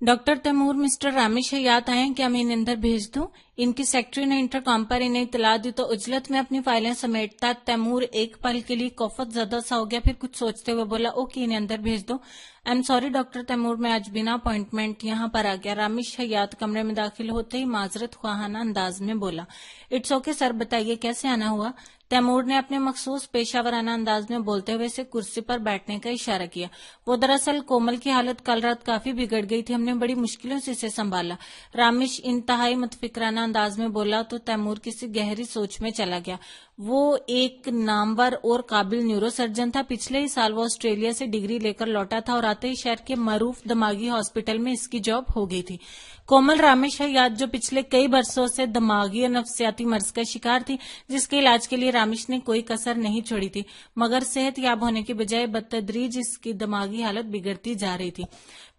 Doctor Taimur mister Ramesh हयात आए हैं, क्या मैं इन्हें अंदर भेज दूं? इनकी सेक्रेटरी ने इंटरकॉम पर इन्हें इतला दी तो उजलत में अपनी फाइलें समेटता तैमूर एक पल के लिए खौफत ज़दा सा हो गया, फिर कुछ सोचते हुए बोला, ओके इन्हें अंदर भेज दो। I am sorry doctor Taimur, मैं आज बिना अपॉइंटमेंट यहाँ पर आ गया। रामेश हयात कमरे में दाखिल होते ही माजरत ख्वाहाना अंदाज में बोला। इट्स ओके सर, बताइए कैसे आना हुआ? तैमूर ने अपने मखसूस पेशावराना अंदाज में बोलते हुए इसे कुर्सी पर बैठने का इशारा किया। वो दरअसल कोमल की हालत कल रात काफी बिगड़ गई थी, हमने बड़ी मुश्किलों से इसे संभाला। रामेश इंतहाई मुतफिकराना अंदाज में बोला तो तैमूर किसी गहरी सोच में चला गया। वो एक नामवर और काबिल न्यूरो सर्जन था। पिछले ही साल वो ऑस्ट्रेलिया से डिग्री लेकर लौटा था और आते ही शहर के मरूफ दिमागी हॉस्पिटल में इसकी जॉब हो गई थी। कोमल रामेश हयात जो पिछले कई बरसों से दिमागी और नफ्सियाती मर्ज का शिकार थी, जिसके इलाज के लिए रामेश ने कोई कसर नहीं छोड़ी थी, मगर सेहत याब होने की बजाय बदतदरीज इसकी दिमागी हालत बिगड़ती जा रही थी।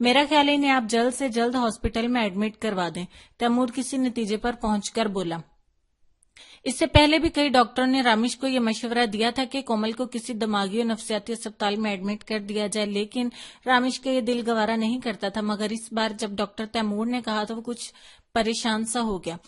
मेरा ख्याल है इन्हें आप जल्द से जल्द हॉस्पिटल में एडमिट करवा दें, तैमूर किसी नतीजे पर पहुंचकर बोला। इससे पहले भी कई डॉक्टरों ने रामेश को यह मशवरा दिया था कि कोमल को किसी दिमागी और नफ्सियाती अस्पताल में एडमिट कर दिया जाए, लेकिन रामेश का यह दिल गवारा नहीं करता था। मगर इस बार जब डॉक्टर तैमूर ने कहा तो वो कुछ परेशान सा हो गया।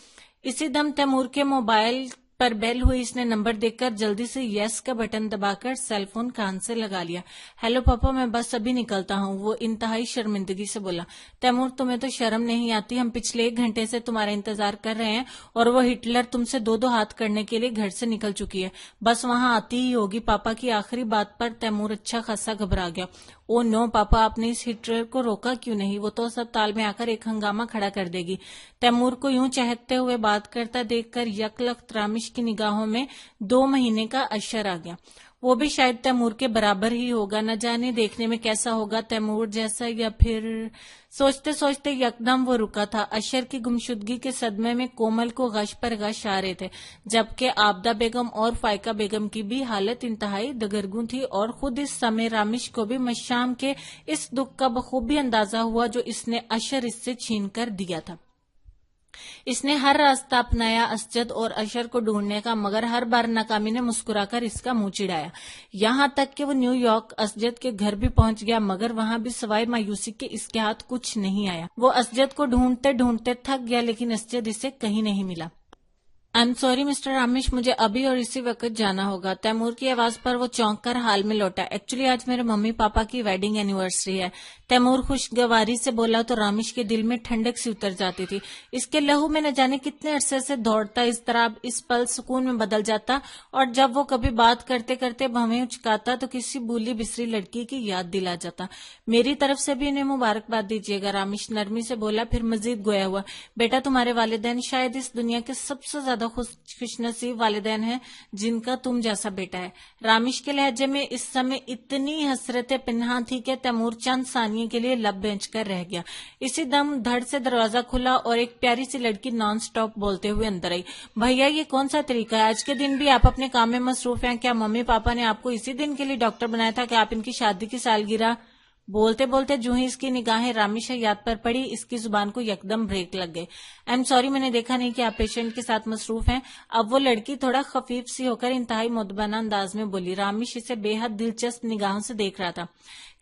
इसी दम तैमूर के मोबाइल पर बेल हुई। इसने नंबर देखकर जल्दी से यस का बटन दबाकर सेल फोन कान से लगा लिया। हेलो पापा, मैं बस अभी निकलता हूँ, वो इंतहाई शर्मिंदगी से बोला। तैमूर, तुम्हें तो शर्म नहीं आती? हम पिछले 1 घंटे से तुम्हारा इंतजार कर रहे हैं और वो हिटलर तुमसे दो हाथ करने के लिए घर से निकल चुकी है, बस वहां आती ही होगी। पापा की आखिरी बात पर तैमूर अच्छा खासा घबरा गया। ओ नो पापा, आपने इस हिटलर को रोका क्यों नहीं? वो तो अस्पताल में आकर एक हंगामा खड़ा कर देगी। तैमूर को यूं चहकते हुए बात करता देखकर यकलख्त रामेश की निगाहों में 2 महीने का अशर आ गया। वो भी शायद तैमूर के बराबर ही होगा, न जाने देखने में कैसा होगा, तैमूर जैसा या फिर। सोचते सोचते यकदम वो रुका था। अशर की गुमशुदगी के सदमे में कोमल को गश पर गश आ रहे थे, जबकि आबदा बेगम और फायका बेगम की भी हालत इंतहाई दगरगू थी और खुद इस समय रामेश को भी मशाम के इस दुख का बखूबी अंदाजा हुआ जो इसने अशर इससे छीन कर दिया था। इसने हर रास्ता अपनाया असजद और अशर को ढूंढने का, मगर हर बार नाकामी ने मुस्कुराकर इसका मुंह चिढ़ाया। यहां तक कि वो न्यूयॉर्क असजद के घर भी पहुंच गया, मगर वहां भी सवाए मायूसी के इसके हाथ कुछ नहीं आया। वो असजद को ढूंढते ढूंढते थक गया, लेकिन असजद इसे कहीं नहीं मिला। आई एम सॉरी मिस्टर रामेश, मुझे अभी और इसी वक्त जाना होगा। तैमूर की आवाज पर वो चौंक कर हाल में लौटा। एक्चुअली आज मेरे मम्मी पापा की वेडिंग एनिवर्सरी है। तैमूर खुशगवारी से बोला तो रामेश के दिल में ठंडक सी उतर जाती थी। इसके लहू में न जाने कितने अरसे से दौड़ता इज़्तिराब इस पल सुकून में बदल जाता, और जब वो कभी बात करते करते भवें उचकाता तो किसी भूली बिसरी लड़की की याद दिला जाता। मेरी तरफ से भी इन्हें मुबारकबाद दीजिएगा, रामेश नरमी से बोला, फिर मजीद गोया हुआ। बेटा, तुम्हारे वालिदैन शायद इस दुनिया के सबसे ज्यादा खुशनसीब वालिदैन हैं जिनका तुम जैसा बेटा है। रामेश के लहजे में इस समय इतनी हसरतें पिन्हा थी कि तैमूर चंद सानिये के लिए लब बेंच कर रह गया। इसी दम धड़ से दरवाजा खुला और एक प्यारी सी लड़की नॉन स्टॉप बोलते हुए अंदर आई। भैया, ये कौन सा तरीका है? आज के दिन भी आप अपने काम में मसरूफ हैं? क्या मम्मी पापा ने आपको इसी दिन के लिए डॉक्टर बनाया था कि आप इनकी शादी की सालगिरह? बोलते बोलते जूं ही इसकी निगाहें रामेश हयात पर पड़ी, इसकी जुबान को यकदम ब्रेक लग गए। आई एम सॉरी, मैंने देखा नहीं कि आप पेशेंट के साथ मसरूफ हैं। अब वो लड़की थोड़ा खफीफ सी होकर इंतहाई मुदबना अंदाज में बोली। रामेश इसे बेहद दिलचस्प निगाहों से देख रहा था।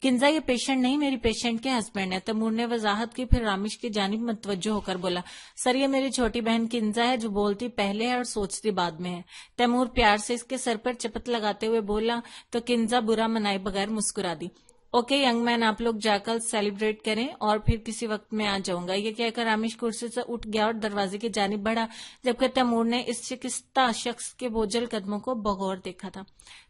किंजा, ये पेशेंट नहीं, मेरी पेशेंट के हस्बैंड है, तैमूर ने वजाहत की। फिर रामेश की जानिब मुतवज्जो होकर बोला, सर ये मेरी छोटी बहन किंजा है, जो बोलती पहले है और सोचती बाद में है। तैमूर प्यार से इसके सर पर चपत लगाते हुए बोला तो किंजा बुरा मनाए बगैर मुस्कुरा दी। ओके यंग मैन, आप लोग जाकर सेलिब्रेट करें और फिर किसी वक्त मैं आ जाऊंगा। ये कहकर रामेश कुर्सी से उठ गया और दरवाजे की जानिब बढ़ा, जबकि तैमूर ने इस शिकस्ता शख्स के बोझल कदमों को बगौर देखा था।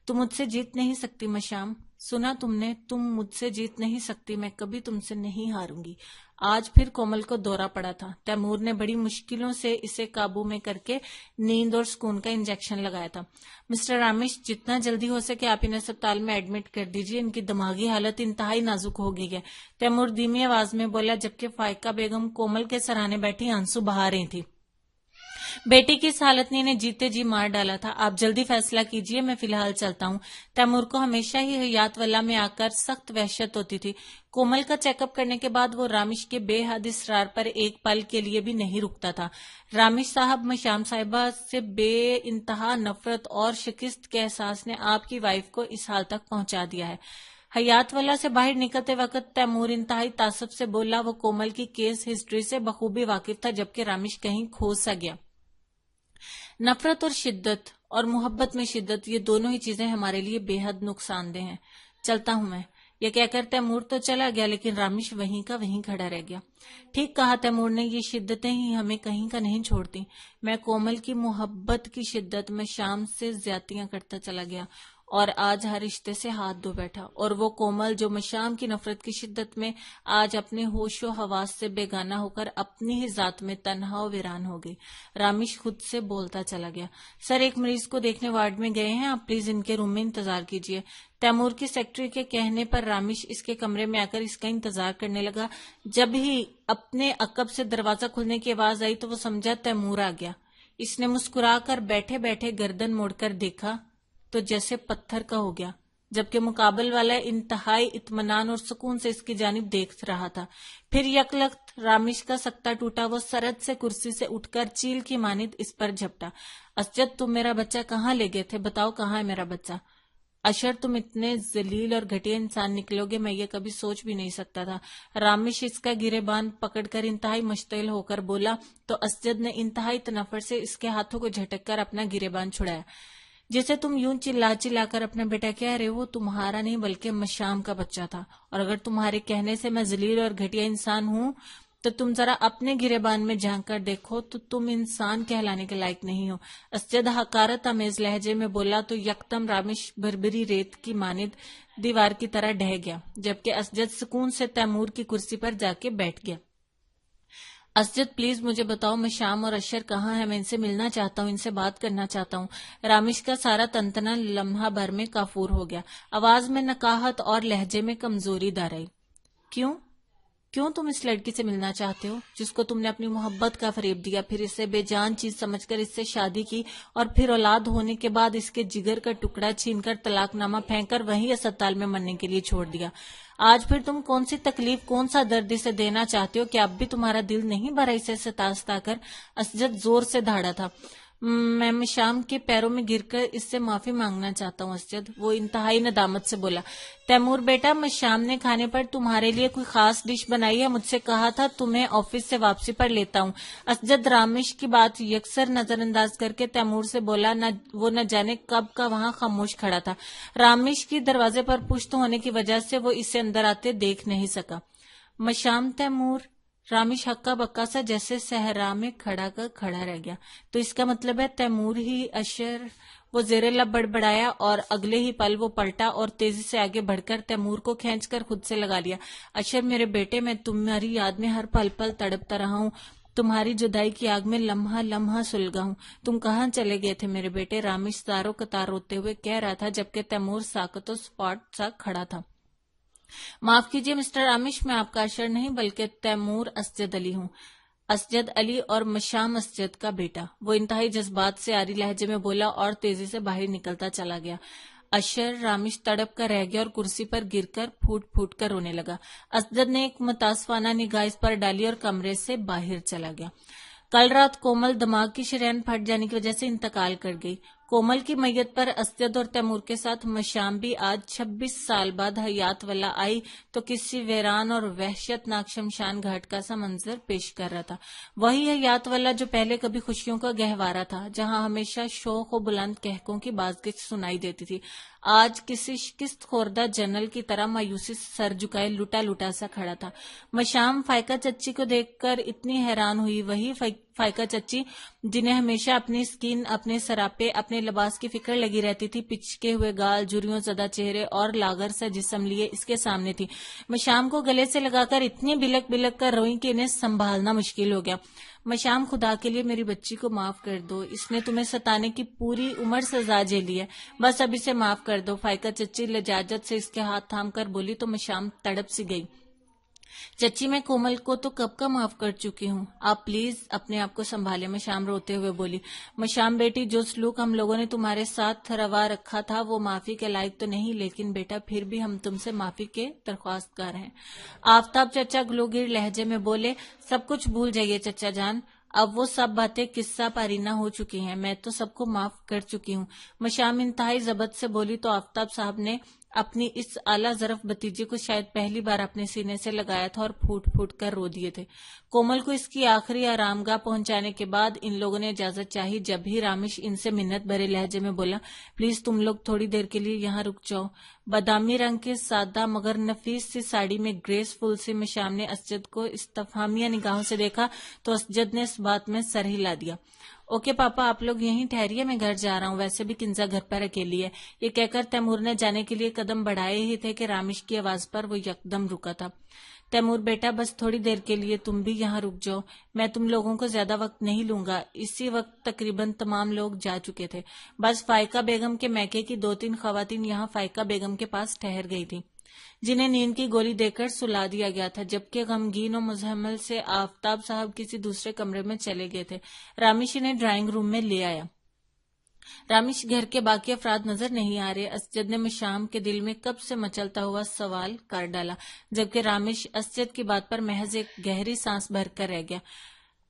तुम मुझसे जीत नहीं सकती मशाम, सुना तुमने? तुम मुझसे जीत नहीं सकती, मैं कभी तुमसे नहीं हारूंगी। आज फिर कोमल को दौरा पड़ा था। तैमूर ने बड़ी मुश्किलों से इसे काबू में करके नींद और सुकून का इंजेक्शन लगाया था। मिस्टर रामेश, जितना जल्दी हो सके आप इन्हें अस्पताल में एडमिट कर दीजिए, इनकी दिमागी हालत इंतहाई नाजुक हो गई है, तैमूर धीमी आवाज में बोला, जबकि फायका बेगम कोमल के सराहने बैठी आंसू बहा रही थी। बेटी की इस हालत ने इन्हें जीते जी मार डाला था। आप जल्दी फैसला कीजिए, मैं फिलहाल चलता हूँ। तैमूर को हमेशा ही हयात वल्ला में आकर सख्त वहशत होती थी। कोमल का चेकअप करने के बाद वो रामेश के बेहद इसरार पर एक पल के लिए भी नहीं रुकता था। रामेश साहब, मशाम साहिबा से बे इंतहा नफरत और शिकस्त के एहसास ने आपकी वाइफ को इस हाल तक पहुंचा दिया है। हयात वाला से बाहर निकलते वक्त तैमूर इंतहाई तासुब से बोला। वो कोमल की केस हिस्ट्री से बखूबी वाकिफ था, जबकि रामिश कहीं खो सा गया। नफरत और शिद्दत और मोहब्बत में शिद्दत, ये दोनों ही चीजें हमारे लिए बेहद नुकसानदेह हैं। चलता हूं मैं, ये कहकर तैमूर तो चला गया, लेकिन रामिश वहीं का वहीं खड़ा रह गया। ठीक कहा तैमूर ने, ये शिद्दतें ही हमें कहीं का नहीं छोड़ती। मैं कोमल की मोहब्बत की शिद्दत में शाम से ज्यादतियां करता चला गया और आज हर रिश्ते से हाथ धो बैठा। और वो कोमल जो मशाम की नफरत की शिद्दत में आज अपने होशो हवास से बेगाना होकर अपनी ही जात में तन्हा और वीरान हो गई। रामिश खुद से बोलता चला गया। सर, एक मरीज को देखने वार्ड में गए हैं, आप प्लीज इनके रूम में इंतजार कीजिए। तैमूर की सेक्रेटरी के कहने पर रामिश इसके कमरे में आकर इसका इंतजार करने लगा। जब ही अपने अकब से दरवाजा खुलने की आवाज आई तो वो समझा तैमूर आ गया। इसने मुस्कुराकर बैठे बैठे गर्दन मोड़कर देखा तो जैसे पत्थर का हो गया, जबकि मुकाबल वाला इंतहाई इत्मीनान और सुकून से इसकी जानिब देख रहा था। फिर यकलख्त रामिश का सकता टूटा। वो सरद से कुर्सी से उठकर चील की मानिद इस पर झपटा। असजद, तुम मेरा बच्चा कहाँ ले गए थे? बताओ, कहाँ है मेरा बच्चा? अशर, तुम इतने जलील और घटिया इंसान निकलोगे, मैं ये कभी सोच भी नहीं सकता था। रामिश इसका गिरेबान पकड़कर इंतहाई मुश्तिल होकर बोला तो असजद ने इंतहाई तनफर से इसके हाथों को झटक कर अपना गिरेबान छुड़ाया। जिसे तुम यूं चिल्ला चिल्लाकर अपना बेटा कह रहे हो, वो तुम्हारा नहीं बल्कि मशाम का बच्चा था। और अगर तुम्हारे कहने से मैं जलील और घटिया इंसान हूं तो तुम जरा अपने गिरेबान में झांक कर देखो तो तुम इंसान कहलाने के लायक नहीं हो। असजद हकारत आमेज लहजे में बोला तो यकदम रामिश भरभरी रेत की मानिद दीवार की तरह ढह गया, जबकि असजद सुकून से तैमूर की कुर्सी पर जाके बैठ गया। असजद, प्लीज मुझे बताओ, मशाम और अशर कहाँ है? मैं इनसे मिलना चाहता हूँ, इनसे बात करना चाहता हूँ। रामिश का सारा तंतना लम्हा भर में काफूर हो गया। आवाज में नकाहत और लहजे में कमजोरी दार आई। क्यों क्यों तुम इस लड़की से मिलना चाहते हो जिसको तुमने अपनी मोहब्बत का फरेब दिया, फिर इसे बेजान चीज समझकर इससे शादी की और फिर औलाद होने के बाद इसके जिगर का टुकड़ा छीनकर तलाकनामा फेंककर वहीं अस्पताल में मरने के लिए छोड़ दिया। आज फिर तुम कौन सी तकलीफ, कौन सा दर्द इसे देना चाहते हो कि अब भी तुम्हारा दिल नहीं भरा इसे सता कर? असजद जोर से धाड़ा था। मैं मशाम के पैरों में गिरकर इससे माफी मांगना चाहता हूँ असजद, वो इंतहाई नदामत से बोला। तैमूर बेटा, मशाम ने खाने पर तुम्हारे लिए कोई खास डिश बनाई है, मुझसे कहा था तुम्हें ऑफिस से वापसी पर लेता हूँ। असजद रामिश की बात यकसर नजरअंदाज करके तैमूर से बोला। वो न जाने कब का वहां खामोश खड़ा था। रामिश की दरवाजे पर पुश्त होने की वजह से वो इसे अंदर आते देख नहीं सका। मशाम तैमूर, रामिश हक्का बक्का सा जैसे सहरा में खड़ा रह गया। तो इसका मतलब है तैमूर ही अशर? वो जेरे लब बड़बड़ाया और अगले ही पल वो पलटा और तेजी से आगे बढ़कर तैमूर को खींचकर खुद से लगा लिया। अशर मेरे बेटे, मैं तुम्हारी याद में हर पल पल तड़पता रहा हूँ, तुम्हारी जुदाई की आग में लम्हा लम्हा सुलगा हूँ। तुम कहाँ चले गए थे मेरे बेटे? रामिश तारो कतार रोते हुए कह रहा था, जबकि तैमूर साकतो स्पॉट सा खड़ा था। माफ कीजिए मिस्टर रामिश, मैं आपका अशर नहीं बल्कि तैमूर असजद अली हूँ। असजद अली और मशाम असजद का बेटा, वो इंतहाई जज्बात से आरी लहजे में बोला और तेजी से बाहर निकलता चला गया। अशर, रामिश तड़प कर रह गया और कुर्सी पर गिरकर फूट फूट कर रोने लगा। असजद ने एक मुतासफाना निगाह इस पर डाली और कमरे से बाहर चला गया। कल रात कोमल दिमाग की शरेन फट जाने की वजह से इंतकाल कर गई। कोमल की मैयत पर असजद और तैमूर के साथ मशाम भी आज 26 साल बाद हयात वाला आई तो किसी वीरान और वहशतनाक शमशान घाट का सा मंजर पेश कर रहा था। वही हयात वाला जो पहले कभी खुशियों का गहवारा था, जहां हमेशा शौक और बुलंद कहकों की बाज़गिश सुनाई देती थी, आज किसी शिकस्त खोरदा जनरल की तरह मायूसी से सर झुकाए लुटा लुटा सा खड़ा था। मशाम फायका चच्ची को देखकर इतनी हैरान हुई, वही फायका चच्ची जिन्हें हमेशा अपनी स्किन, अपने सरापे, अपने लिबास की फिक्र लगी रहती थी, पिचके हुए गाल, झुर्रियों ज़दा चेहरे और लागर सा जिस्म लिए इसके सामने थी। मशाम को गले से लगाकर इतनी बिलक बिलक कर रोई कि इन्हें संभालना मुश्किल हो गया। मशाम, खुदा के लिए मेरी बच्ची को माफ कर दो, इसने तुम्हें सताने की पूरी उम्र सजा झेली है, बस अब इसे माफ कर दो। फायका चच्ची लजाजत से इसके हाथ थाम कर बोली तो मशाम तड़प सी गई। चच्ची, मैं कोमल को तो कब का माफ कर चुकी हूँ, आप प्लीज अपने आप को संभाले, मशाम रोते हुए बोली। मशाम बेटी, जो सलूक हम लोगों ने तुम्हारे साथ रवा रखा था वो माफी के लायक तो नहीं, लेकिन बेटा फिर भी हम तुमसे माफी के दरख्वास्तगार हैं। आफताब चचा ग्लोगिर लहजे में बोले, सब कुछ भूल जाइए चचा जान, अब वो सब बातें किस्सा पारीना हो चुकी हैं, मैं तो सबको माफ कर चुकी हूँ। मशाम इंतहाई जबत से बोली तो आफताब साहब ने اپنی اس اعلیٰ ظرف بھتیجے کو شاید پہلی بار اپنے سینے سے لگایا تھا اور پھوٹ پھوٹ کر رو دیے تھے۔ کومل کو اس کی آخری آرام گاہ پہنچانے کے بعد ان لوگوں نے اجازت چاہی، جب ہی رامیش ان سے منت بھرے لہجے میں بولا، پلیز تم لوگ تھوڑی دیر کے لیے یہاں رک جاؤ۔ بادامی رنگ کے سادہ مگر نفیس سی ساڑی میں گریس فل سی مشام نے اسجد کو استفہامیہ نگاہوں سے دیکھا تو اسجد نے اس بات میں سر ہلا دیا۔ اوکے پاپا، آپ لوگ یہیں ٹھہریے، میں گھر جا رہا ہوں، ویسے بھی کنزا گھر پر اکیلی ہے۔ یہ کہہ کر تیمور نے جانے کے لیے قدم بڑھائے ہی تھے کہ رامیش کی آواز پر وہ یکدم رکا تھا۔ تیمور بیٹا، بس تھوڑی دیر کے لیے تم بھی یہاں رک جاؤ، میں تم لوگوں کو زیادہ وقت نہیں لوں گا۔ اسی وقت تقریباً تمام لوگ جا چکے تھے، بس فائقہ بیگم کے میکے کی 2-3 خواتین یہاں فائقہ بیگم کے پاس ٹھہر گئی تھی، جنہیں نیند کی گولی دے کر سلا دیا گیا تھا، جبکہ غمگین و مزمل سے آفتاب صاحب کسی دوسرے کمرے میں چلے گئے تھے۔ رامیش انہیں ڈرائنگ روم میں لے آیا۔ رامیش، گھر کے باقی افراد نظر نہیں آ رہے؟ اسجد نے مشام کے دل میں کب سے مچلتا ہوا سوال کر ڈالا، جبکہ رامیش اسجد کی بات پر محض ایک گہری سانس بھر کر رہ گیا۔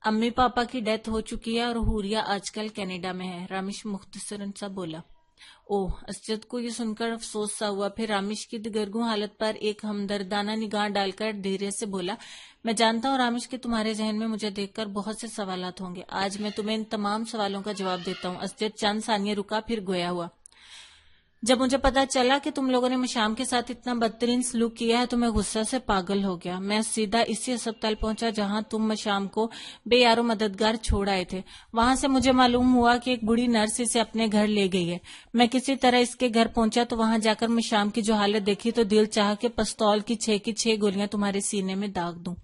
امی پاپا کی ڈیتھ ہو چکی ہے اور حوریہ آج کل کینیڈا میں ہے، رامیش مختصراً سا بولا۔ اوہ، اسجد کو یہ سن کر افسوس سا ہوا، پھر رامیش کی دگرگوں حالت پر ایک ہمدردانہ نگاہ ڈال کر دھیرے سے بولا، میں جانتا ہوں رامیش کہ تمہارے ذہن میں مجھے دیکھ کر بہت سے سوالات ہوں گے، آج میں تمہیں ان تمام سوالوں کا جواب دیتا ہوں۔ اسجد چند ثانیے رکا، پھر گویا ہوا، جب مجھے پتا چلا کہ تم لوگوں نے مشام کے ساتھ اتنا بدترین سلوک کیا ہے تو میں غصہ سے پاگل ہو گیا۔ میں سیدھا اسی ہسپتال پہنچا جہاں تم مشام کو بے یار و مددگار چھوڑ آئے تھے۔ وہاں سے مجھے معلوم ہوا کہ ایک بڑی نرس اسے اپنے گھر لے گئی ہے۔ میں کسی طرح اس کے گھر پہنچا تو وہاں جا کر مشام کی جو حالت دیکھی تو دل چاہا کہ پستول کی 6 کی 6 گولیاں تمہارے سینے میں داغ دوں۔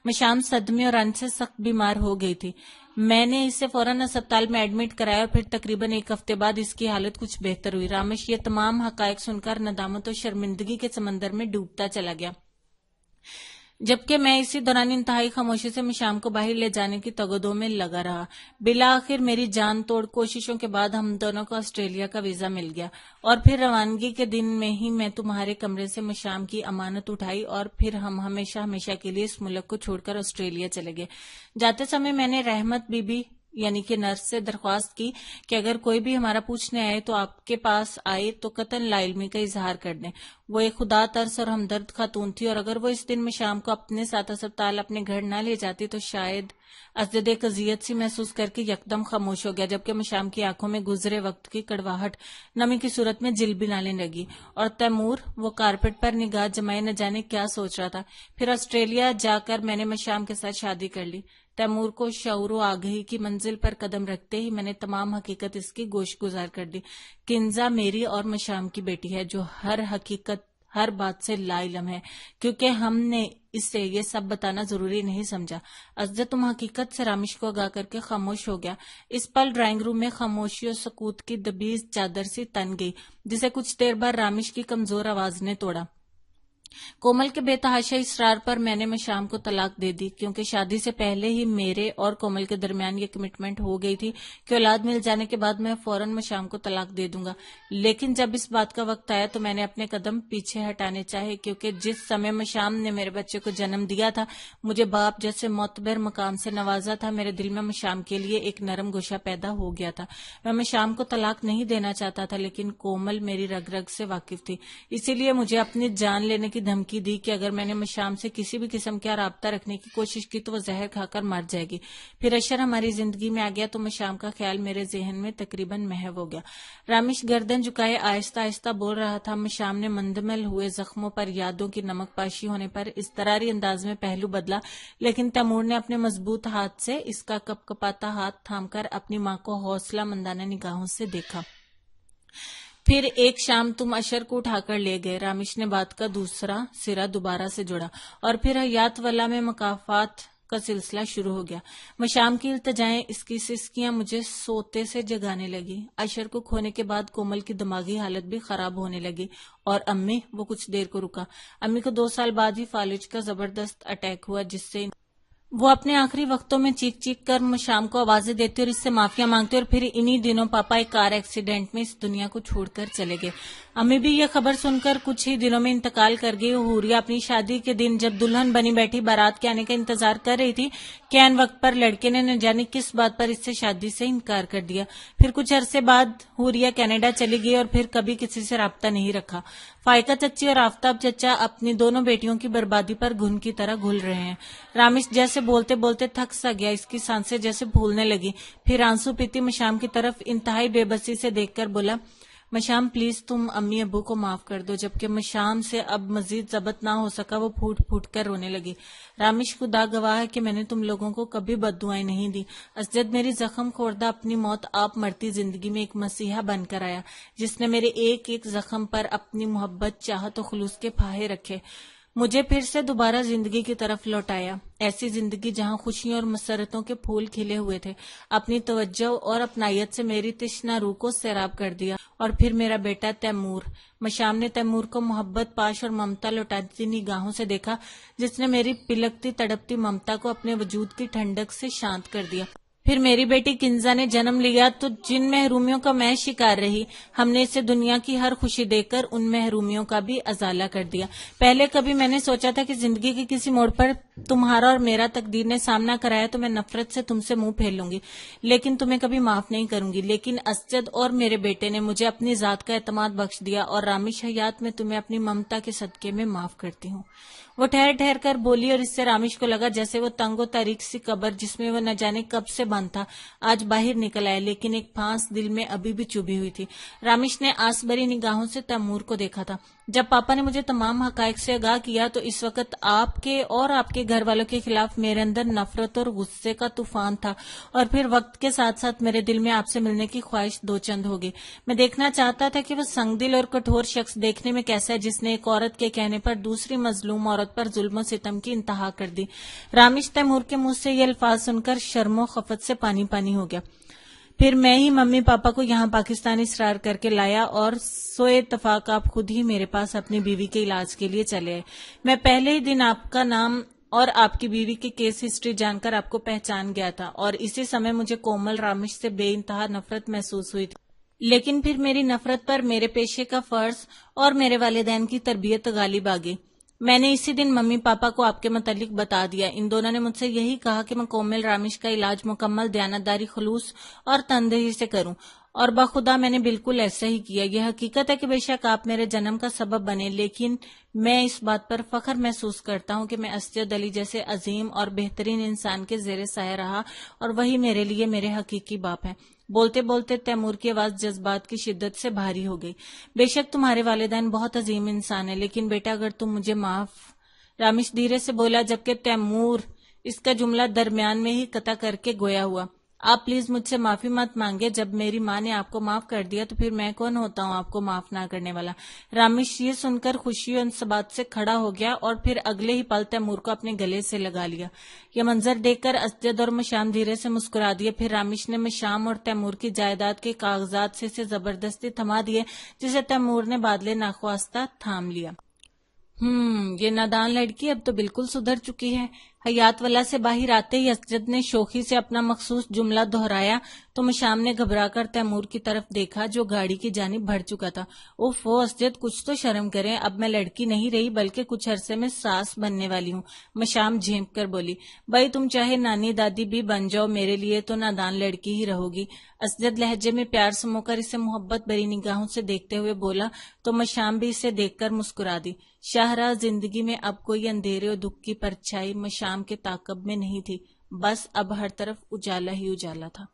مشام صدمے اور رنج سے سخت بیمار ہو گئی تھی۔ میں نے اسے فوراً اسپتال میں ایڈمٹ کرایا اور پھر تقریباً 1 ہفتے بعد اس کی حالت کچھ بہتر ہوئی۔ رامیش یہ تمام حقائق سن کر ندامت و شرمندگی کے سمندر میں ڈوبتا چلا گیا، جبکہ میں اسی دوران انتہائی خاموشی سے مشام کو باہر لے جانے کی تگودوں میں لگا رہا۔ بالآخر میری جان توڑ کوششوں کے بعد ہم دونوں کو آسٹریلیا کا ویزا مل گیا اور پھر روانگی کے دن میں ہی میں تمہارے کمرے سے مشام کی امانت اٹھائی اور پھر ہم ہمیشہ ہمیشہ کے لیے اس ملک کو چھوڑ کر آسٹریلیا چلے گئے۔ جاتے سمے میں نے رحمت بی بی یعنی کہ نرس سے درخواست کی کہ اگر کوئی بھی ہمارا پوچھنے آئے تو آپ کے پاس آئے تو قطعاً لا علمی کا اظہار کر دیں۔ وہ ایک خدا ترس اور ہمدرد خاتون تھی اور اگر وہ اس دن مشام کو اپنے ساتھ اسپتال اپنے گھر نہ لے جاتی تو شاید اسجد ایک اذیت سی محسوس کر کے یکدم خاموش ہو گیا، جبکہ مشام کی آنکھوں میں گزرے وقت کی کڑواہٹ نمی کی صورت میں جل بنانے لگی، اور تیمور وہ کارپیٹ پر نگاہ جمائے نہ جانے کیا سوچ رہا تھا۔ پھر آسٹریلیا جا کر میں نے مشام کے ساتھ شادی کر لی۔ تیمور کو شعور و آگہی کی منزل پر قدم رکھتے ہی میں نے تمام حقیقت اس کی گوش گزار کر دی۔ کنزا میری اور مشام کی بیٹی ہے جو ہر حقیقت ہر بات سے لا علم ہے، کیونکہ ہم نے اسے یہ سب بتانا ضروری نہیں سمجھا۔ اسجد تم حقیقت سے رامیش کو آگاہ کر کے خاموش ہو گیا۔ اس پل ڈرائنگ روم میں خاموشی و سکوت کی دبیز چادر سی تن گئی، جسے کچھ دیر بعد رامیش کی کمزور آواز نے توڑا۔ کومل کے بے تحاشا اصرار پر میں نے مشام کو طلاق دے دی، کیونکہ شادی سے پہلے ہی میرے اور کومل کے درمیان یہ کمٹمنٹ ہو گئی تھی کہ اولاد مل جانے کے بعد میں فوراً مشام کو طلاق دے دوں گا۔ لیکن جب اس بات کا وقت آیا تو میں نے اپنے قدم پیچھے ہٹانے چاہے، کیونکہ جس سمے مشام نے میرے بچے کو جنم دیا تھا، مجھے باپ جیسے معتبر مقام سے نوازا تھا، میرے دل میں مشام کے لیے ایک نرم گوشہ پیدا ہو گیا تھا۔ میں مشام کو طلاق نہیں دینا چاہتا تھا، لیکن کومل میری رگ رگ سے واقف تھی، اسی لیے مجھے اپنی جان لینے کی دھمکی دی کہ اگر میں نے مشام سے کسی بھی قسم کا رابطہ رکھنے کی کوشش کی تو وہ زہر کھا کر مر جائے گی۔ پھر اشر ہماری زندگی میں آ گیا تو مشام کا خیال میرے ذہن میں تقریباً محو ہو گیا۔ رامیش گردن جھکائے آہستہ آہستہ بول رہا تھا۔ مشام نے مندمل ہوئے زخموں پر یادوں کی نمک پاشی ہونے پر اضطراری انداز میں پہلو بدلا، لیکن تیمور نے اپنے مضبوط ہاتھ سے اس کا کپ کپاتا ہاتھ تھام کر اپنی ماں کو حوصلہ مندانہ نگاہوں سے دیکھا۔ پھر ایک شام تم اشر کو اٹھا کر لے گئے، رامیش نے بات کا دوسرا سرا دوبارہ سے جوڑا، اور پھر حیات والا میں مکافات کا سلسلہ شروع ہو گیا۔ مشام کی التجائیں، اس کی سسکیاں مجھے سوتے سے جگانے لگی۔ اشر کو کھونے کے بعد کومل کی دماغی حالت بھی خراب ہونے لگی، اور امی، وہ کچھ دیر کو رکا، امی کو 2 سال بعد ہی فالج کا زبردست اٹیک ہوا، جس سے وہ اپنے آخری وقتوں میں چیخ چیخ کر مشام کو آوازیں دیتے اور اس سے معافیا مانگتے، اور پھر انہی دنوں پاپا ایک کار ایکسیڈنٹ میں اس دنیا کو چھوڑ کر چلے گئے۔ امی بھی یہ خبر سن کر کچھ ہی دنوں میں انتقال کر گئی۔ حوریہ اپنی شادی کے دن جب دلہن بنی بیٹھی بارات کے آنے کا انتظار کر رہی تھی کہ عین وقت پر لڑکے نے نہ جانے کس بات پر اس سے شادی سے انکار کر دیا۔ پھر کچھ عرصے بعد حوریہ کینیڈا چلی گئی اور پھر کبھی کسی سے رابطہ نہیں رکھا۔ فائقہ چچی اور آفتاب چچا اپنی دونوں بیٹیوں کی بربادی پر گھن کی طرح گھل رہے ہیں۔ رامش جیسے بولتے بولتے تھک سا گیا، اس کی سانسیں جیسے پھولنے لگی، پھر آنسو پیتی مشام کی طرف انتہائی بے بسی سے دیکھ کر بولا، مشام پلیز تم امی ابو کو معاف کر دو۔ جبکہ مشام سے اب مزید ضبط نہ ہو سکا، وہ پھوٹ پھوٹ کر رونے لگی۔ رامش خدا گواہ ہے کہ میں نے تم لوگوں کو کبھی بد دعائیں نہیں دی۔ اسجد میری زخم خوردہ اپنی موت آپ مرتی زندگی میں ایک مسیحا بن کر آیا، جس نے میرے ایک ایک زخم پر اپنی محبت، چاہت و خلوص کے پھاہے رکھے، مجھے پھر سے دوبارہ زندگی کی طرف لوٹایا، ایسی زندگی جہاں خوشیوں اور مسرتوں کے پھول کھلے ہوئے تھے۔ اپنی توجہ اور اپنائیت سے میری تشنہ روح کو سیراب کر دیا۔ اور پھر میرا بیٹا تیمور۔ مشام نے تیمور کو محبت پاش اور ممتا لوٹاتی نگاہوں سے دیکھا، جس نے میری پلکتی تڑپتی ممتا کو اپنے وجود کی ٹھنڈک سے شانت کر دیا۔ پھر میری بیٹی کنزا نے جنم لیا تو جن محرومیوں کا میں شکار رہی، ہم نے اسے دنیا کی ہر خوشی دے کر ان محرومیوں کا بھی ازالہ کر دیا۔ پہلے کبھی میں نے سوچا تھا کہ زندگی کے کسی موڑ پر تمہارا اور میرا تقدیر نے سامنا کرایا تو میں نفرت سے تم سے منہ پھیر لوں گی، لیکن تمہیں کبھی معاف نہیں کروں گی۔ لیکن اسجد اور میرے بیٹے نے مجھے اپنی ذات کا اعتماد بخش دیا، اور رامش حیات میں تمہیں اپنی ممتا کے صدقے میں معاف کرتی ہوں۔ وہ ٹھہر ٹھہر کر بولی، اور اس سے رامش کو لگا جیسے وہ تنگ و تاریک سی قبر جس میں وہ نہ جانے کب سے بند تھا آج باہر نکل آئے، لیکن ایک پھانس دل میں ابھی بھی چبھی ہوئی تھی۔ رامش نے آس بھری نگاہوں سے تیمور کو دیکھا تھا۔ جب پاپا نے مجھے تمام حقائق سے آگاہ کیا تو اس وقت آپ کے اور آپ کے گھر والوں کے خلاف میرے اندر نفرت اور غصے کا طوفان تھا، اور پھر وقت کے ساتھ ساتھ میرے دل میں آپ سے ملنے کی خواہش دو چند ہو گئی۔ میں دیکھنا چاہتا تھا کہ وہ سنگ دل اور کٹھور شخص دیکھنے میں کیسا ہے جس نے ایک عورت کے کہنے پر دوسری مظلوم عورت پر ظلم و ستم کی انتہا کر دی۔ رامش تیمور کے منہ سے یہ الفاظ سن کر شرم و خفت سے پانی پانی ہو گیا۔ پھر میں ہی ممی پاپا کو یہاں پاکستان اسرار کر کے لایا، اور سوئے اتفاق آپ خود ہی میرے پاس اپنی بیوی کے علاج کے لیے چلے آئے۔ میں پہلے ہی دن آپ کا نام اور آپ کی بیوی کی کیس ہسٹری جان کر آپ کو پہچان گیا تھا، اور اسی سمے مجھے کومل رامش سے بے انتہا نفرت محسوس ہوئی تھی۔ لیکن پھر میری نفرت پر میرے پیشے کا فرض اور میرے والدین کی تربیت غالب آ گئی۔ میں نے اسی دن ممی پاپا کو آپ کے متعلق بتا دیا۔ ان دونوں نے مجھ سے یہی کہا کہ میں کومل رامش کا علاج مکمل دیانتداری، خلوص اور تندہی سے کروں، اور بخدا میں نے بالکل ایسا ہی کیا۔ یہ حقیقت ہے کہ بے شک آپ میرے جنم کا سبب بنے، لیکن میں اس بات پر فخر محسوس کرتا ہوں کہ میں اسجد علی جیسے عظیم اور بہترین انسان کے زیر سایہ رہا، اور وہی میرے لیے میرے حقیقی باپ ہیں۔ بولتے بولتے تیمور کی آواز جذبات کی شدت سے بھاری ہو گئی۔ بے شک تمہارے والدین بہت عظیم انسان ہیں، لیکن بیٹا اگر تم مجھے معاف، رامش دھیرے سے بولا، جبکہ تیمور اس کا جملہ درمیان میں ہی قطع کر کے گویا ہوا۔ آپ پلیز مجھ سے معافی مت مانگے، جب میری ماں نے آپ کو معاف کر دیا تو پھر میں کون ہوتا ہوں آپ کو معاف نہ کرنے والا۔ رامش یہ سن کر خوشی اور انصبات سے کھڑا ہو گیا، اور پھر اگلے ہی پل تیمور کو اپنے گلے سے لگا لیا۔ یہ منظر دیکھ کر اسجد اور مشام دھیرے سے مسکرا دیے۔ پھر رامش نے مشام اور تیمور کی جائیداد کے کاغذات سے اسے زبردستی تھما دیے، جسے تیمور نے بادلے ناخواستہ تھام لیا۔ یہ نادان لڑکی اب تو بالکل سدھر چکی ہے۔ حیات والا سے باہر آتے ہی اسجد نے شوخی سے اپنا مخصوص جملہ دہرایا تو مشام نے گھبرا کر تیمور کی طرف دیکھا جو گاڑی کی جانب بڑھ چکا تھا۔ اوفو اسجد، کچھ تو شرم کریں، اب میں لڑکی نہیں رہی بلکہ کچھ عرصے میں ساس بننے والی ہوں۔ مشام جھینک کر بولی، بھائی تم چاہے نانی دادی بھی بن جاؤ، میرے لیے تو نادان لڑکی ہی رہو گی۔ اسجد لہجے میں پیار سمو کر اسے محبت بھری نگاہوں سے دیکھتے ہوئے بولا تو مشام بھی اسے دیکھ کر مسکرا دی۔ شاہراہ زندگی میں اب کوئی اندھیرے اور دکھ کی پرچھائی مشام کے تعاقب میں نہیں تھی، بس اب ہر طرف اجالا ہی اجالا تھا۔